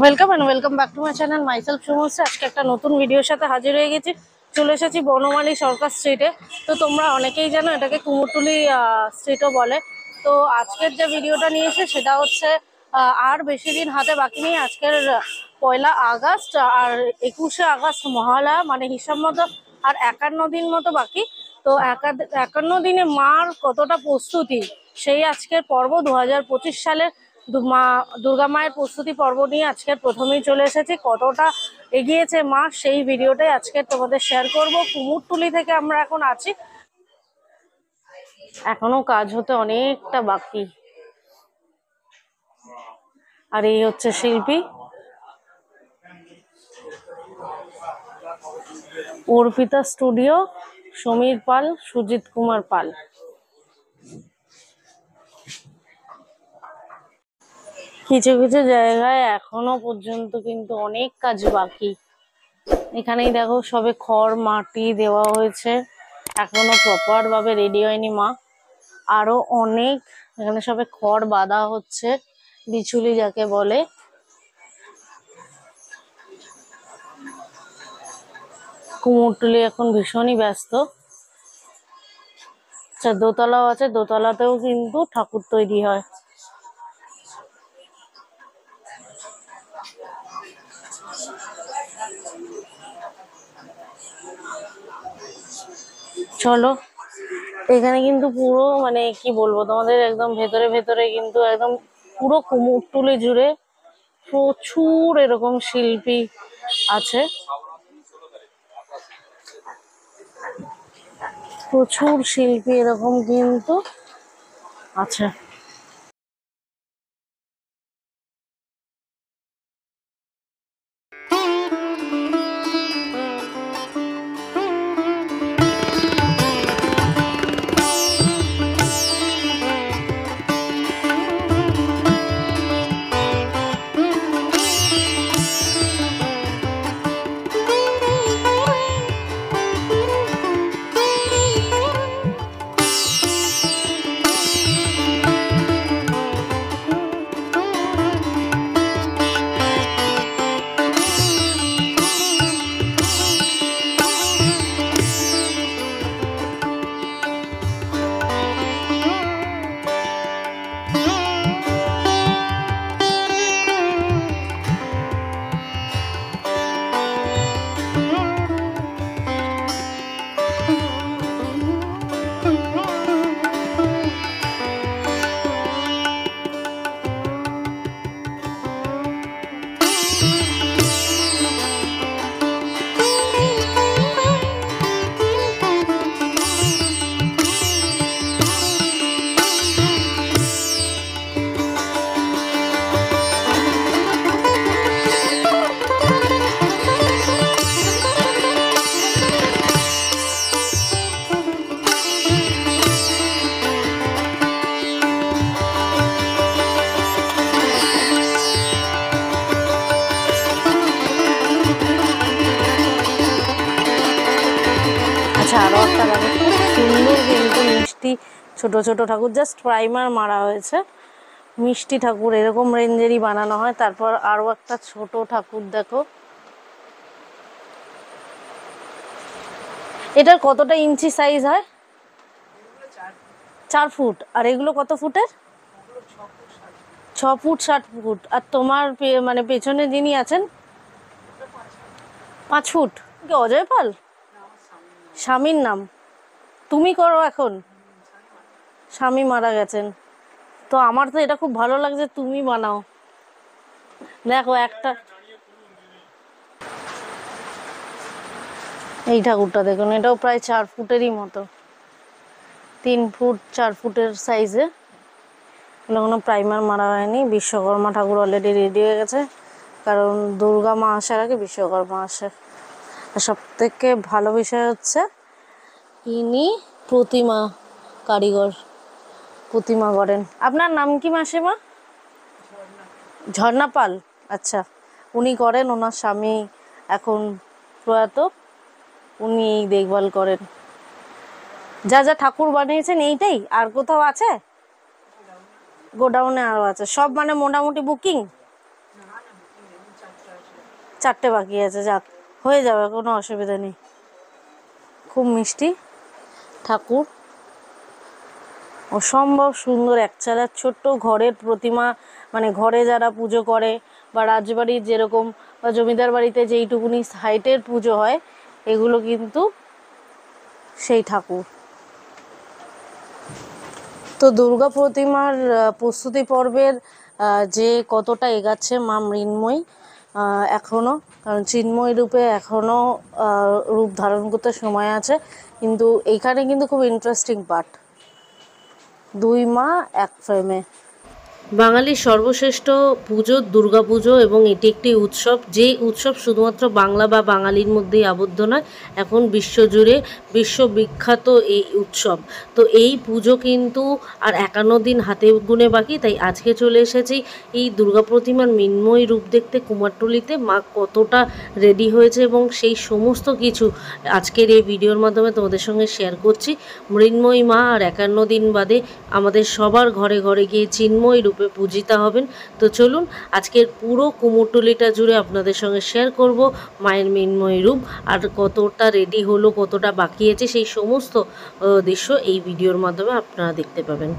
Welcome and welcome back to my channel myself Shubhashree. আজকে একটা নতুন ভিডিওর সাথে হাজির হয়ে গেছি। চলে এসেছি বনমালী সরকার স্ট্রিটে। তো তোমরা অনেকেই জানো এটাকে কুমোরটুলি স্ট্রিটও বলে। তো আজকের যে ভিডিওটা নিয়ে এসে সেটা হচ্ছে আর বেশি দিন হাতে বাকি নেই। আজকের 1 আগস্ট আর 21শে আগস্ট মহালয়া, মানে হিসাব মতো আর 51 দিন মতো বাকি। তো 51 দিনে মার কতটা প্রস্তুতি, সেই আজকের পর্ব 2025 সালের মা দুর্গা মায়ের প্রস্তুতি পর্ব নিয়ে আজকের প্রথমেই চলে এসেছি। কতটা এগিয়েছে মা সেই ভিডিওটাই আজকে তোমাদের শেয়ার করব। কুমোরটুলি থেকে আমরা এখন আছি, এখনো কাজ হতে অনেকটা বাকি। আর এই হচ্ছে শিল্পী অর্পিতা স্টুডিও, সমীর পাল, সুজিত কুমার পাল। কিছু কিছু জায়গায় এখনো পর্যন্ত কিন্তু অনেক কাজ বাকি। এখানেই দেখো সবে খড় মাটি দেওয়া হয়েছে, এখনো প্রপার ভাবে রেডি হয়নি মা। আরো অনেক এখানে সবে খড় বাঁধা হচ্ছে, বিচুলি যাকে বলে। কুমোরটুলি এখন ভীষণই ব্যস্ত। আচ্ছা, দোতলাও আছে, দোতলাতেও কিন্তু ঠাকুর তৈরি হয়। চলো, এখানে কিন্তু পুরো মানে কি বলবো তোমাদের, একদম ভেতরে ভেতরে কিন্তু একদম পুরো কুমোরটুলি জুড়ে প্রচুর এরকম শিল্পী আছে, প্রচুর শিল্পী এরকম কিন্তু আছে। আচ্ছা, আরো একটা দেখো, খুব সুন্দর কিন্তু মিষ্টি ছোট ছোট ঠাকুর, জাস্ট প্রাইমার মারা হয়েছে। মিষ্টি ঠাকুর এরকম রেঞ্জেরই বানানো হয়। তারপর আরো একটা ছোট ঠাকুর দেখো, এটার কতটা ইঞ্চি সাইজ হয়? 4 ফুট। আর এগুলো কত ফুটের? 6 ফুট 7 ফুট। আর তোমার মানে পেছনে যিনি আছেন 5 ফুট। কি অজয় পাল স্বামীর নাম? তুমি করো এখন? স্বামী মারা গেছেন। তো আমার তো এটা খুব ভালো লাগছে, তুমি বানাও। দেখো একটা, এই ঠাকুরটা দেখুন, এটাও প্রায় 4 ফুটেরই মতো, 3 ফুট 4 ফুটের সাইজে। এগুলো কোনো প্রাইমার মারা হয়নি। বিশ্বকর্মা ঠাকুর অলরেডি রেডি হয়ে গেছে, কারণ দুর্গা মা আসার আগে বিশ্বকর্মা আসে। আর সব থেকে ভালো বিষয় হচ্ছে ইনি প্রতিমা কারিগর, প্রতিমা করেন। আপনার নাম কি মাসিমা? ঝর্ণা পাল। আচ্ছা, উনি করেন, ওনার স্বামী এখন প্রয়াত, উনি এই দেখভাল করেন। যা যা ঠাকুর বানিয়েছেন এইটাই, আর কোথাও আছে? গোডাউনে আরো আছে সব, মানে মোটামুটি বুকিং। 4টে বাকি আছে, যাক হয়ে যাবে, কোনো অসুবিধা নেই। খুব মিষ্টি ঠাকুর, অসম্ভব সুন্দর একচালার ছোট্ট ঘরের প্রতিমা, মানে ঘরে যারা পুজো করে বা রাজবাড়ির যেরকম বা জমিদার বাড়িতে যেইটুকুনি হাইটের পুজো হয়, এগুলো কিন্তু সেই ঠাকুর। তো দুর্গা প্রতিমার প্রস্তুতি পর্বের যে কতটা এগাচ্ছে মা মৃন্ময়ী এখনও, কারণ চিন্ময় রূপে এখনও রূপ ধারণ করতে সময় আছে। কিন্তু এইখানে কিন্তু খুব ইন্টারেস্টিং পার্ট, 2 মা এক ফ্রেমে। বাঙালির সর্বশ্রেষ্ঠ পুজো দুর্গাপুজো, এবং এটি একটি উৎসব, যে উৎসব শুধুমাত্র বাংলা বা বাঙালির মধ্যেই আবদ্ধ নয়, এখন বিশ্বজুড়ে বিশ্ববিখ্যাত এই উৎসব। তো এই পুজো কিন্তু আর 51 দিন হাতে গুনে বাকি, তাই আজকে চলে এসেছি এই দুর্গা প্রতিমার মৃন্ময়ী রূপ দেখতে কুমারটুলিতে। মা কতটা রেডি হয়েছে এবং সেই সমস্ত কিছু আজকের এই ভিডিওর মাধ্যমে তোমাদের সঙ্গে শেয়ার করছি। মৃন্ময়ী মা আর 51 দিন বাদে আমাদের সবার ঘরে ঘরে গিয়ে চিন্ময় রূপে পূজিতা হবেন। তো চলুন আজকের পুরো কুমোরটুলিটা জুড়ে আপনাদের সঙ্গে শেয়ার করব মায়ের মৃন্ময়ী রূপ, আর কতটা রেডি হলো, কতটা বাকি আছে, সেই সমস্ত দৃশ্য এই ভিডিওর মাধ্যমে আপনারা দেখতে পাবেন।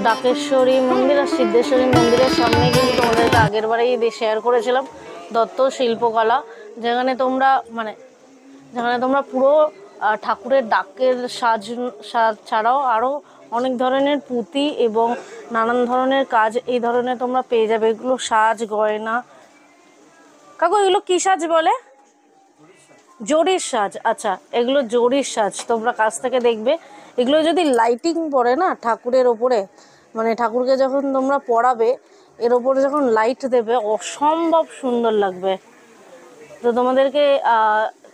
ডাকেশ্বরী মন্দির আর সিদ্ধেশ্বরী মন্দিরের সামনে কিন্তু তোমাদেরকে আগের বারেই শেয়ার করেছিলাম দত্ত শিল্পকলা, যেখানে তোমরা পুরো ঠাকুরের ডাকের সাজ ছাড়াও আরও অনেক ধরনের পুঁতি এবং নানান ধরনের কাজ এই ধরনের তোমরা পেয়ে যাবে। এগুলো সাজ গয়না। কাকু এগুলো কী সাজ বলে? জরির সাজ। আচ্ছা, এগুলো জরির সাজ, তোমরা কাছ থেকে দেখবে। এগুলো যদি লাইটিং পড়ে না ঠাকুরের ওপরে, মানে ঠাকুরকে যখন তোমরা পড়াবে এর ওপরে যখন লাইট দেবে, অসম্ভব সুন্দর লাগবে। তো তোমাদেরকে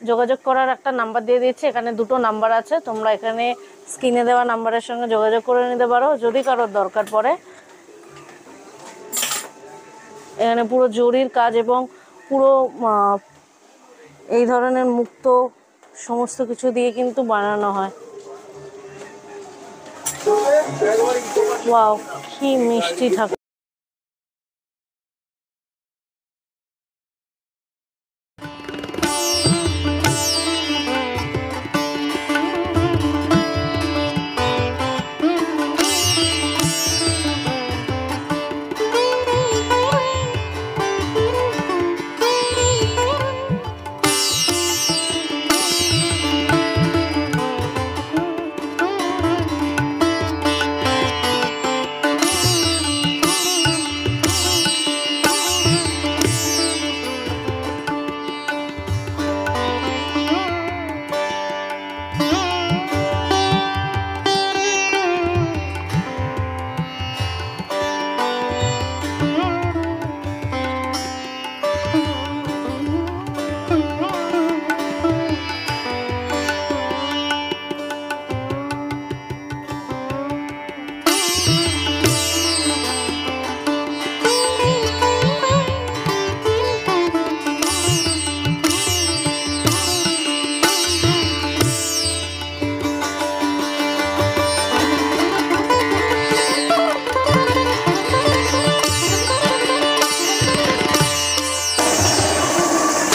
যোগাযোগ করার একটা নাম্বার দিয়ে দিচ্ছি, এখানে 2টো নাম্বার আছে, তোমরা এখানে স্ক্রিনে দেওয়া নাম্বারের সঙ্গে যোগাযোগ করে নিতে পারো যদি কারোর দরকার পড়ে। এখানে পুরো জরির কাজ এবং পুরো এই ধরনের মুক্ত সমস্ত কিছু দিয়ে কিন্তু বানানো হয়। ওয়াও, কি মিষ্টি ঠাকুর।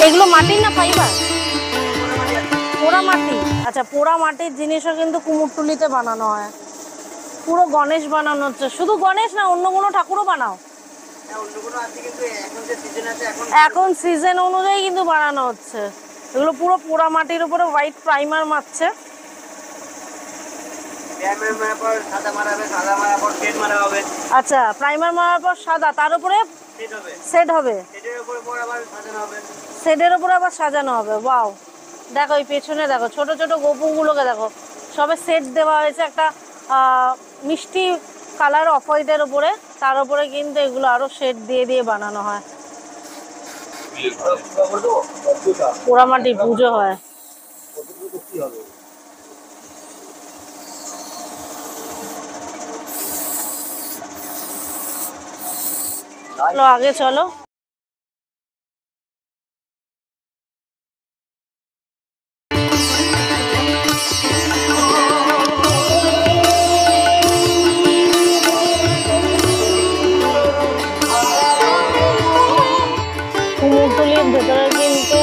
এগুলো মাটির না ফাইবার? পোড়া মাটি, আচ্ছা পোড়া মাটির জিনিসও কিন্তু কুমোরটুলিতে বানানো হয়। পুরো গণেশ বানানো হচ্ছে, শুধু গণেশ না অন্য কোনো ঠাকুরও বানাও? এখন সিজন অনুযায়ী কিন্তু বানানো হচ্ছে। এগুলো পুরো পোড়া মাটির উপরে হোয়াইট প্রাইমার মারছে। আচ্ছা প্রাইমার মারার পর সাদা, তার উপরে সেট হবে, সেটের উপরে আবার সাজানো হবে। ওয়াও, দেখো এই পেছনে দেখো ছোট ছোট গোপুগুলোকে দেখো, সবে সেট দেওয়া হয়েছে একটা মিষ্টি কালার অফ হোয়াইটের উপরে, তার উপরে কিন্তু এগুলো আরো শেড দিয়ে দিয়ে বানানো হয়। পোড়ামাটির পুজো হয়। চলো আগে চলো। কুমোরটুলির ভেতরে কিন্তু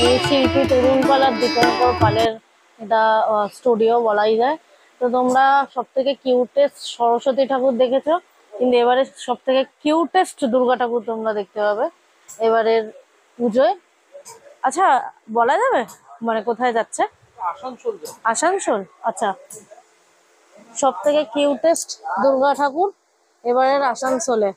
এই শিল্পী তরুণ পাল আর দীপঙ্কর পালের এটা স্টুডিও বলাই যায়। তো তোমরা সব থেকে কিউটেস্ট সরস্বতী ঠাকুর দেখেছো, কিন্তু এবারে সব থেকে কিউটেস্ট দুর্গা ঠাকুর তোমরা দেখতে পাবে এবারের পুজোয়। আচ্ছা বলা যাবে মানে কোথায় যাচ্ছে? আসানসোল। আসানসোল, আচ্ছা। সব থেকে কিউটেস্ট দুর্গা ঠাকুর এবারের আসানসোলে।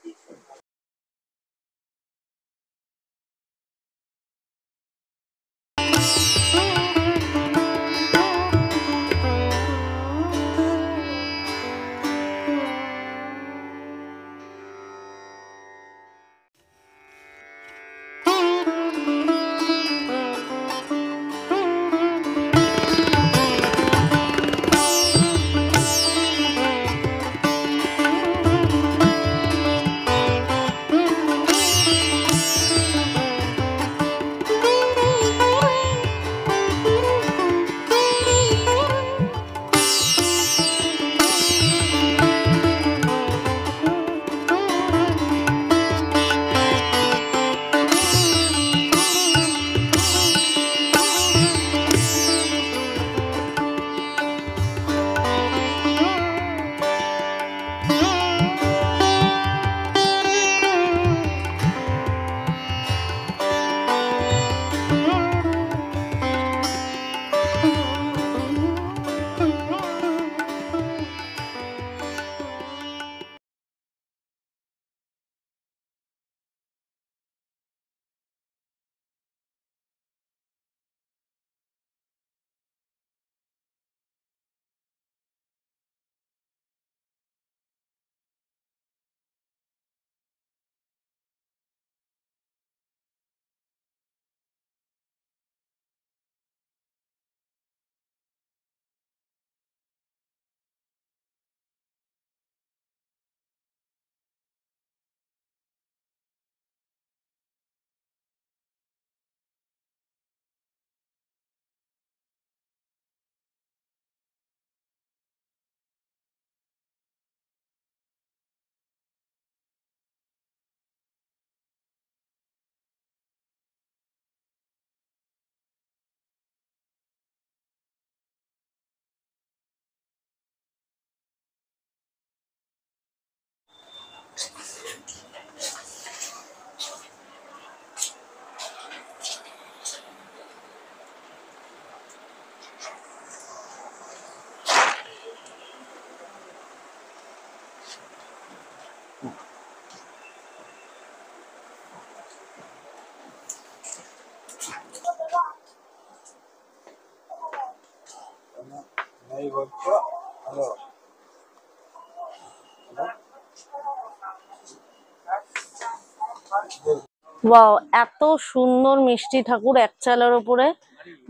ওয়াও, এত সুন্দর মিষ্টি ঠাকুর এক চালের উপরে,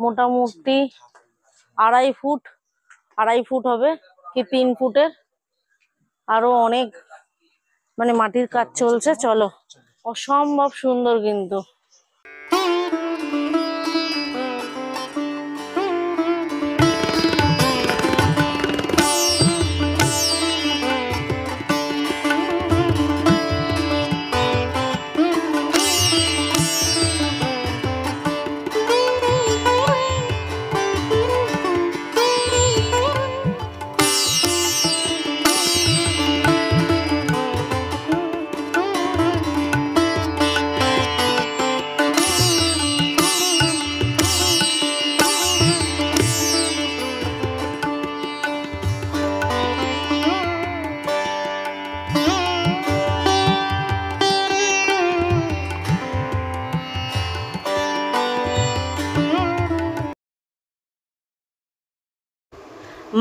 মোটামুটি 2.5 ফুট, 2.5 ফুট হবে কি 3 ফুটের, আরো অনেক মানে মাটির কাজ চলছে। চলো, অসম্ভব সুন্দর কিন্তু।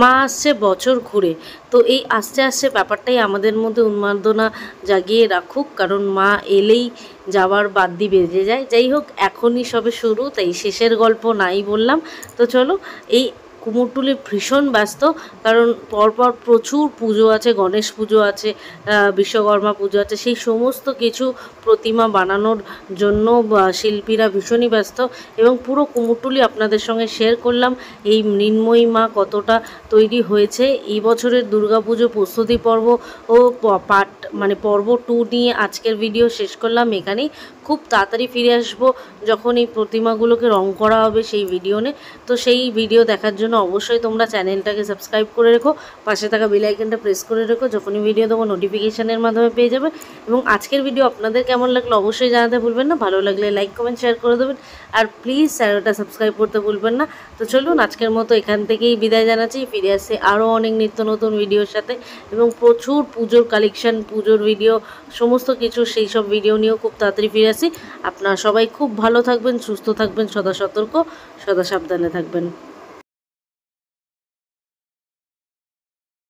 মা আসছে বছর ঘুরে। তো এই আস্তে আস্তে ব্যাপারটাই আমাদের মধ্যে উন্মাদনা জাগিয়ে রাখুক, কারণ মা এলেই যাওয়ার বাদ্যি বেজে যায়। যাই হোক, এখনই সবে শুরু, তাই শেষের গল্প নাই বললাম। তো চলো, এই কুমোরটুলি ভীষণ ব্যস্ত, কারণ পরপর প্রচুর পুজো আছে, গণেশ পুজো আছে, বিশ্বকর্মা পুজো আছে, সেই সমস্ত কিছু প্রতিমা বানানোর জন্য শিল্পীরা ভীষণই ব্যস্ত। এবং পুরো কুমোরটুলি আপনাদের সঙ্গে শেয়ার করলাম এই মৃন্ময়ী মা কতটা তৈরি হয়েছে। এই বছরের দুর্গাপুজো প্রস্তুতি পর্ব ও পর্ব 2 নিয়ে আজকের ভিডিও শেষ করলাম এখানেই। খুব তাড়াতাড়ি ফিরে আসবো যখন এই প্রতিমাগুলোকে রং করা হবে সেই ভিডিও নিয়ে। তো সেই ভিডিও দেখার জন্য অবশ্যই তোমরা চ্যানেলটাকে সাবস্ক্রাইব করে রেখো, পাশে থাকা বেল আইকনটা প্রেস করে রেখো, যখনই ভিডিও দেবো নোটিফিকেশানের মাধ্যমে পেয়ে যাবে। এবং আজকের ভিডিও আপনাদের কেমন লাগলো অবশ্যই জানাতে ভুলবেন না। ভালো লাগলে লাইক কমেন্ট শেয়ার করে দেবেন, আর প্লিজ চ্যানেলটা সাবস্ক্রাইব করতে ভুলবেন না। তো চলুন, আজকের মতো এখান থেকেই বিদায় জানাচ্ছি। ফিরে আসছে আরও অনেক নিত্য নতুন ভিডিওর সাথে, এবং প্রচুর পুজোর কালেকশন, পুজোর ভিডিও, সমস্ত কিছু সেই সব ভিডিও নিয়েও খুব তাড়াতাড়ি ফিরে আসি। আপনারা সবাই খুব ভালো থাকবেন, সুস্থ থাকবেন, সদা সতর্ক, সদা সাবধানে থাকবেন।